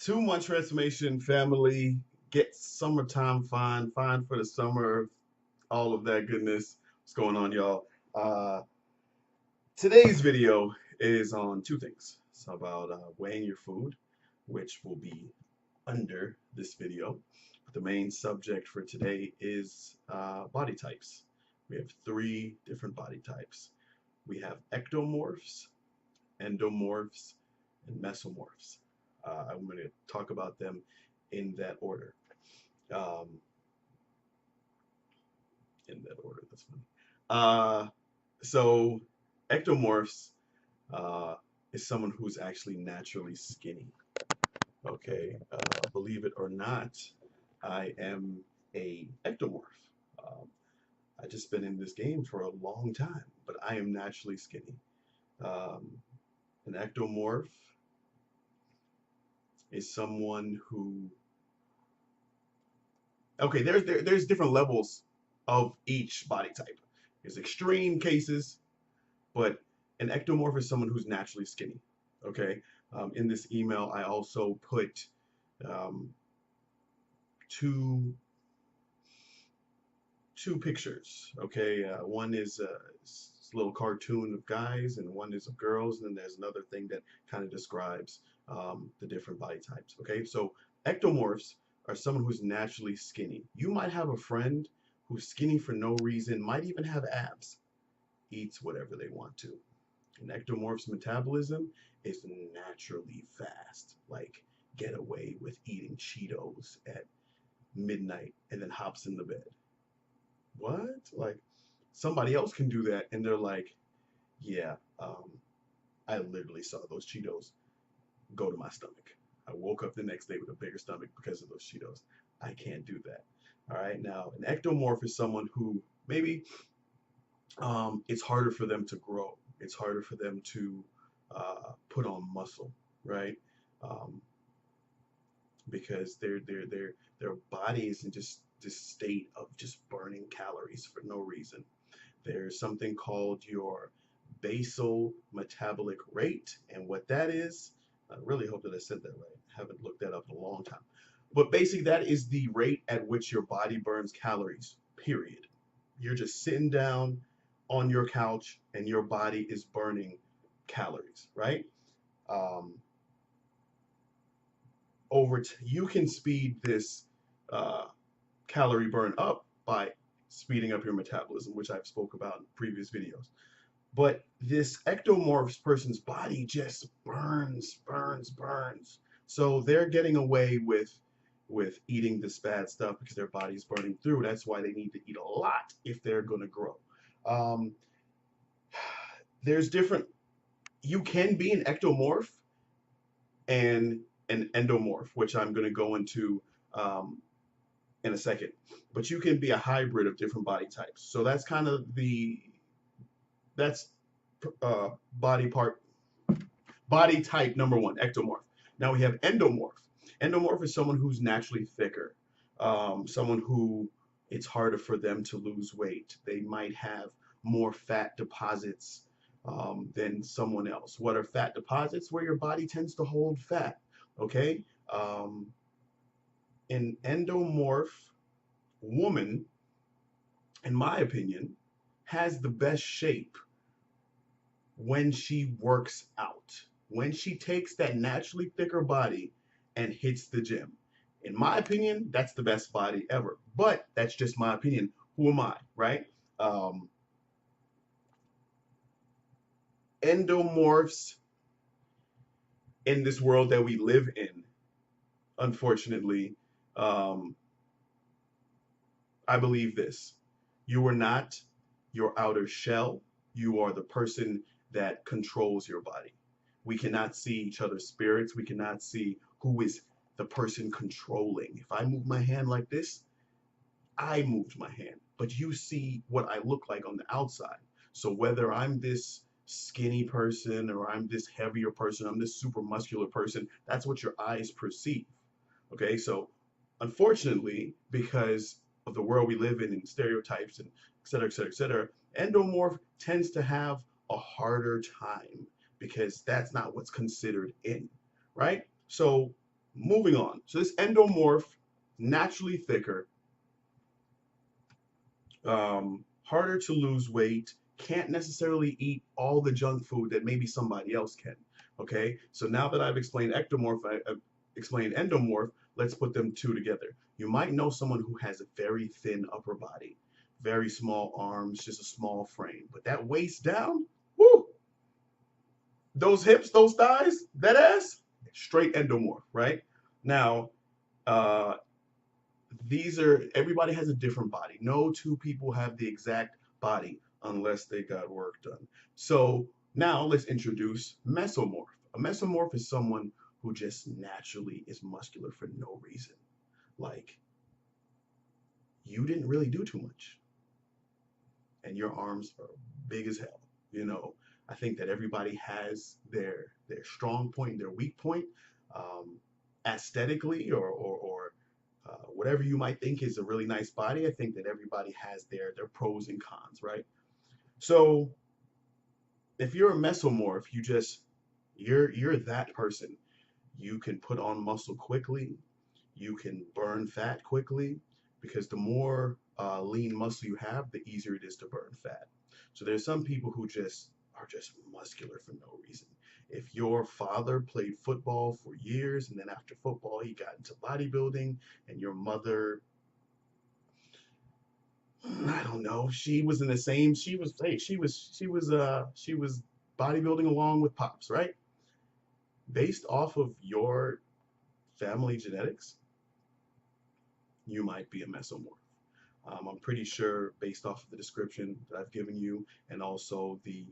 2 month transformation, family. Get summertime fine for the summer, all of that goodness. What's going on, y'all? Today's video is on two things. It's about weighing your food, which will be under this video. But the main subject for today is body types. We have three different body types. We have ectomorphs, endomorphs, and mesomorphs. I'm going to talk about them in that order. Um, in that order, that's funny. So ectomorphs is someone who's actually naturally skinny. Okay, believe it or not, I am a ectomorph. Um, I just been in this game for a long time, but I am naturally skinny. Um, an ectomorph is someone who okay, there's different levels of each body type. There's extreme cases, but an ectomorph is someone who's naturally skinny. Okay, in this email, I also put um, two two pictures. Okay, one is a little cartoon of guys, and one is of girls, and then there's another thing that kind of describes the different body types. Okay, so ectomorphs are someone who's naturally skinny. You might have a friend who's skinny for no reason, might even have abs, eats whatever they want to. An ectomorph's metabolism is naturally fast, like get away with eating Cheetos at midnight and then hops in the bed. What? Like somebody else can do that, and they're like, yeah, I literally saw those Cheetos go to my stomach. I woke up the next day with a bigger stomach because of those Cheetos. I can't do that. All right. Now, an ectomorph is someone who maybe it's harder for them to grow. It's harder for them to put on muscle, right? Um, because their body is in just this state of just burning calories for no reason. There's something called your basal metabolic rate, and what that is, I really hope that I said that right. I haven't looked that up in a long time. But basically, that is the rate at which your body burns calories, period. You're just sitting down on your couch and your body is burning calories, right? Um, you can speed this uh, calorie burn up by speeding up your metabolism, which I've spoke about in previous videos. But this ectomorphs person's body just burns. So they're getting away with eating this bad stuff because their body's burning through. That's why they need to eat a lot if they're going to grow. Um, there's different. You can be an ectomorph and an endomorph, which I'm going to go into um, in a second. But you can be a hybrid of different body types. So that's kind of that's uh, body part body type number one, ectomorph. Now we have endomorph. Endomorph is someone who's naturally thicker, someone who it's harder for them to lose weight. They might have more fat deposits than someone else. What are fat deposits? Where your body tends to hold fat. Okay, um, an endomorph woman, in my opinion, has the best shape when she works out, when she takes that naturally thicker body and hits the gym. In my opinion, that's the best body ever. But that's just my opinion. Who am I, right? Um, endomorphs in this world that we live in, unfortunately, um, I believe this. You are not your outer shell. You are the person that controls your body. We cannot see each other's spirits. We cannot see who is the person controlling. If I move my hand like this, I moved my hand, but you see what I look like on the outside. So whether I'm this skinny person or I'm this heavier person, I'm this super muscular person, that's what your eyes perceive. Okay, so unfortunately, because of the world we live in and stereotypes and et cetera, et cetera, et cetera, endomorph tends to have a harder time because that's not what's considered in, right? So moving on. So this endomorph, naturally thicker, harder to lose weight, can't necessarily eat all the junk food that maybe somebody else can. Okay, so now that I've explained ectomorph, I've explained endomorph, let's put them two together. You might know someone who has a very thin upper body, very small arms, just a small frame, but that waist down, whoo, those hips, those thighs, that ass, straight endomorph, right? Now, uh, these are everybody has a different body. No two people have the exact body unless they got work done. So now let's introduce mesomorph. A mesomorph is someone who just naturally is muscular for no reason. Like you didn't really do too much, and your arms are big as hell. You know, I think that everybody has their strong point, their weak point, um, aesthetically or whatever you might think is a really nice body. I think that everybody has their pros and cons, right? So if you're a mesomorph, you're that person. You can put on muscle quickly. You can burn fat quickly because the more lean muscle you have, the easier it is to burn fat. So there's some people who just are just muscular for no reason. If your father played football for years and then after football he got into bodybuilding and your mother, I don't know, she was in the same, she was, hey, she was bodybuilding along with pops, right? Based off of your family genetics, you might be a mesomorph. I'm pretty sure, based off of the description that I've given you and also the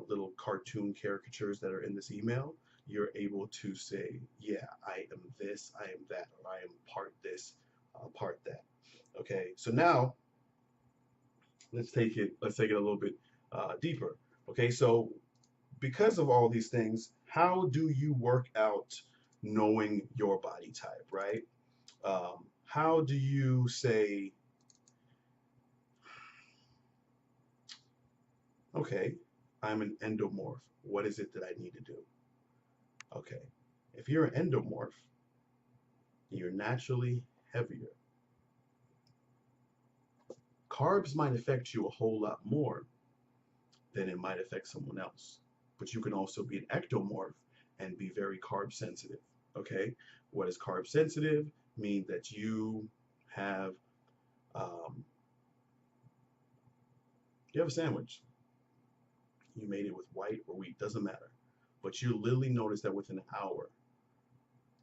little cartoon caricatures that are in this email, you're able to say, yeah, I am this, I am that, or I am part this, part that. Okay, so now let's take it a little bit deeper. Okay, so because of all these things, how do you work out knowing your body type, right? How do you say, okay, I'm an endomorph. What is it that I need to do? Okay, if you're an endomorph, you're naturally heavier. Carbs might affect you a whole lot more than it might affect someone else. But you can also be an ectomorph and be very carb sensitive. Okay, what is carb sensitive? Mean that have um, you have a sandwich. You made it with white or wheat, doesn't matter. But you literally notice that within an hour,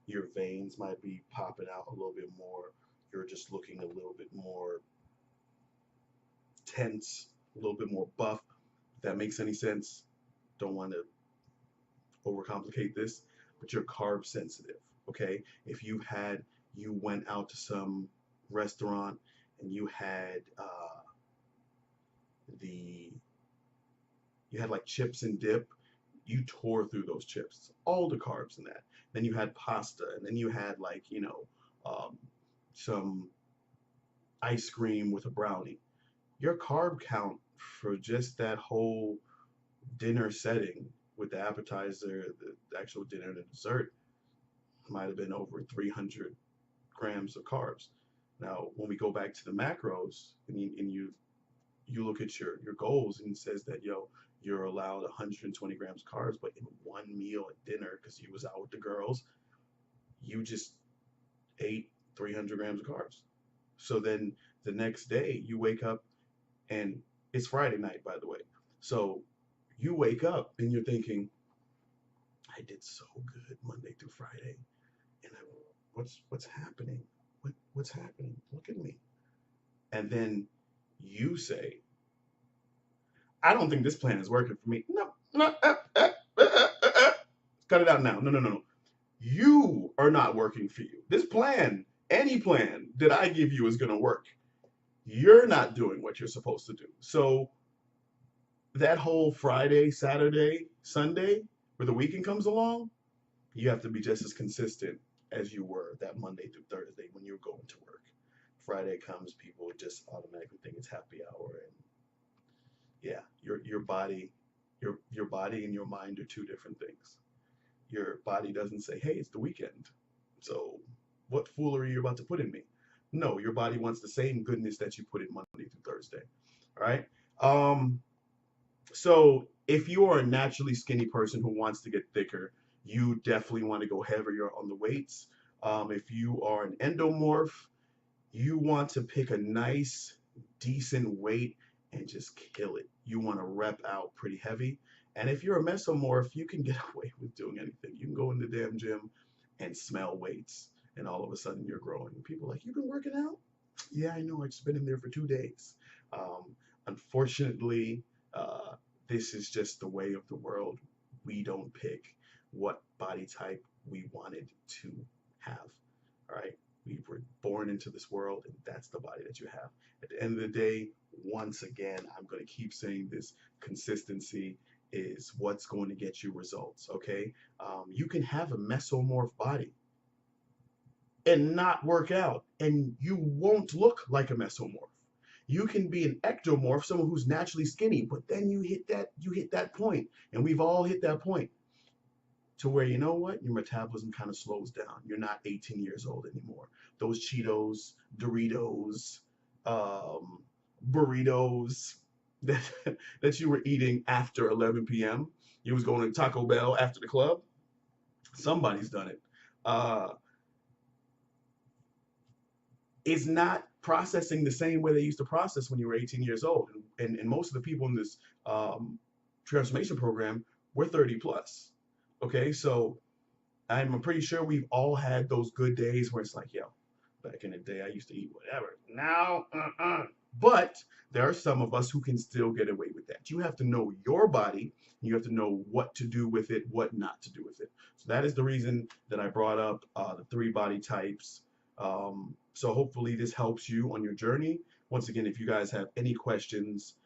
your veins might be popping out a little bit more. You're just looking a little bit more tense, a little bit more buff. If that makes any sense. Don't want to overcomplicate this, but you're carb sensitive. Okay, if you went out to some restaurant and the you had like chips and dip, you tore through those chips, all the carbs in that. Then you had pasta, and then you had like um, some ice cream with a brownie. Your carb count for just that whole dinner setting with the appetizer, the actual dinner and the dessert might have been over 300 grams of carbs. Now, when we go back to the macros and you look at your goals and it says that you're allowed 120 grams of carbs, but in one meal at dinner because you was out with the girls, you just ate 300 grams of carbs. So then the next day you wake up and it's Friday night, by the way. So you wake up and you're thinking, I did so good Monday through Friday, and what's happening? What's happening? Look at me. And then you say, I don't think this plan is working for me. No, no, cut it out now. No, no, no, no. You are not working for you. This plan, any plan that I give you is going to work. You're not doing what you're supposed to do. So that whole Friday, Saturday, Sunday, where the weekend comes along, you have to be just as consistent as you were that Monday through Thursday when you're going to work. Friday comes, people just automatically think it's happy hour, and yeah, your body and your mind are two different things. Your body doesn't say, "Hey, it's the weekend." So what foolery are you about to put in me? No, your body wants the same goodness that you put in Monday through Thursday. All right. Um, so if you are a naturally skinny person who wants to get thicker, you definitely want to go heavier on the weights. If you are an endomorph, you want to pick a nice, decent weight and just kill it. You want to rep out pretty heavy. And if you're a mesomorph, you can get away with doing anything. You can go in the damn gym and smell weights, and all of a sudden you're growing. People are like, you've been working out? Yeah, I know. I just been in there for 2 days. Unfortunately, uh, this is just the way of the world. We don't pick what body type we wanted to have. All right. We were born into this world, and that's the body that you have. At the end of the day, once again, I'm going to keep saying this, consistency is what's going to get you results. Okay. You can have a mesomorph body and not work out, and you won't look like a mesomorph. You can be an ectomorph, someone who's naturally skinny, but then you hit that point, and we've all hit that point to where, you know what, your metabolism kind of slows down. You're not 18 years old anymore. Those Cheetos, Doritos, um, burritos that that you were eating after 11 p.m. You was going to Taco Bell after the club. Somebody's done it. Uh, is not processing the same way they used to process when you were 18 years old. And most of the people in this um, transformation program were 30 plus. Okay, so I'm pretty sure we've all had those good days where it's like, yo, back in the day, I used to eat whatever. Now, But there are some of us who can still get away with that. You have to know your body. You have to know what to do with it, what not to do with it. So that is the reason that I brought up the 3 body types. So hopefully this helps you on your journey. Once again, if you guys have any questions,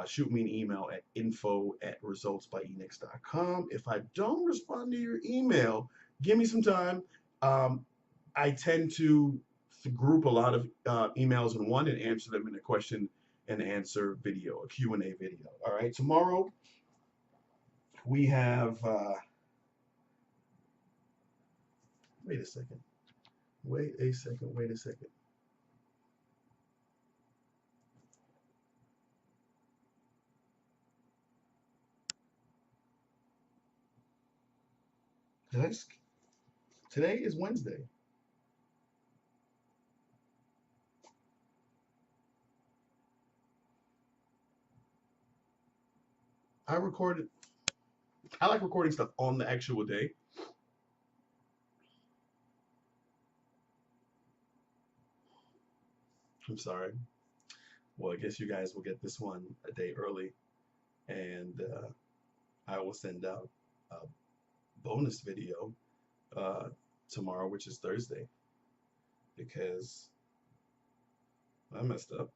shoot me an email at info@resultsbyenix.com. If I don't respond to your email, give me some time. Um, I tend to group a lot of emails in one and answer them in a question and answer video, a Q&A video. All right, tomorrow we have, wait a second, wait a second. Today is Wednesday. I recorded, I like recording stuff on the actual day. I'm sorry. Well, I guess you guys will get this one a day early, and I will send out a bonus video uh, tomorrow, which is Thursday, because I messed up.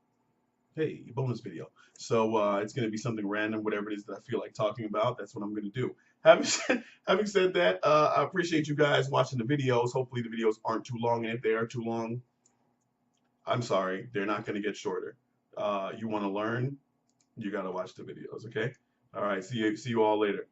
Hey, bonus video. So it's going to be something random, whatever it is that I feel like talking about. That's what I'm going to do. Having said that, I appreciate you guys watching the videos. Hopefully the videos aren't too long, and if they are too long, I'm sorry, they're not going to get shorter. You want to learn, you got to watch the videos. Okay. All right. See you all later.